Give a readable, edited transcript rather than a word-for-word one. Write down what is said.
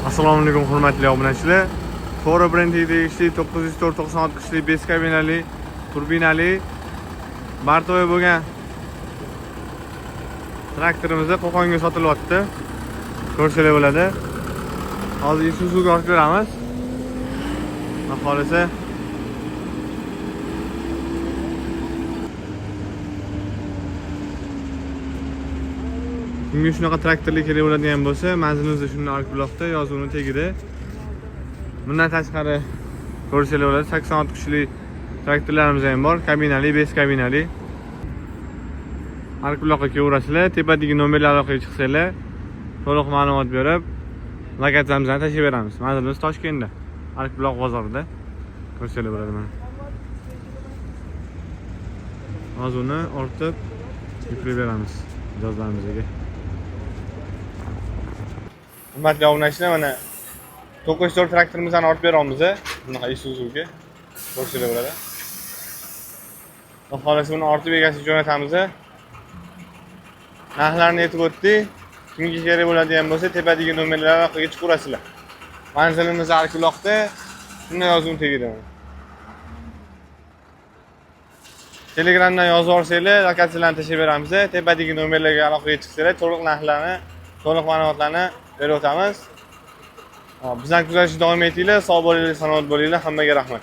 Assalomu alaykum hurmatli obunachilar. Fora brendiga tegishli 904-90 kuchli 5 kabinali turbinali Bartoy bo'lgan traktorimiz Qo'qonga sotilyapti. Ko'rsanglar bo'ladi. Hozir Isuzuga olib beramiz. Xohlasa kimga shunaqa traktorli kerak bo'ladigan bo'lsa, manzilimizda shunday Arkuloqda yozuvni tegida. Bundan tashqari ko'rsanglar bo'ladi, 86 kuchli traktorlarimiz ham bor, kabinali, 5 kabinali. Arkuloqqa kelaverasizlar, tepadagi nomerlar aloqaga chiqsanglar, to'liq ma'lumot berib, lokatsiyamizni tashib beramiz. Manzilimiz Toshkentda, Arkuloq bozorida. Ko'rsanglar bo'ladi mana. Yozuvni ortib yuklab beramiz mijozlarimizga. Hurmatli obunachilar, mana 904 traktorimizni olib beramiz. Bunaqa Isuzuga. Ko'rsanglar bo'ladi. Xohlasa buni ortib egasiga jo'natamiz. Narxlarni aytib o'tdik. Kimga kerak bo'ladigan bo'lsa, tepadagi nomerlar orqali chiqaverasizlar. Manzilimiz Arkuloqda, shunday yozuv tegadi. Telegramdan yozib olsanglar, lokatsiyalarni tashib beramiz. Tepadagi nomerlarga aloqaga chiqsanglar, to'liq narxlarni, to'liq ma'lumotlarni berib o'tamiz. Bizdan kuzatishda davom etinglar. Sog' bo'linglar, salomat bo'linglar. Hammaga rahmat.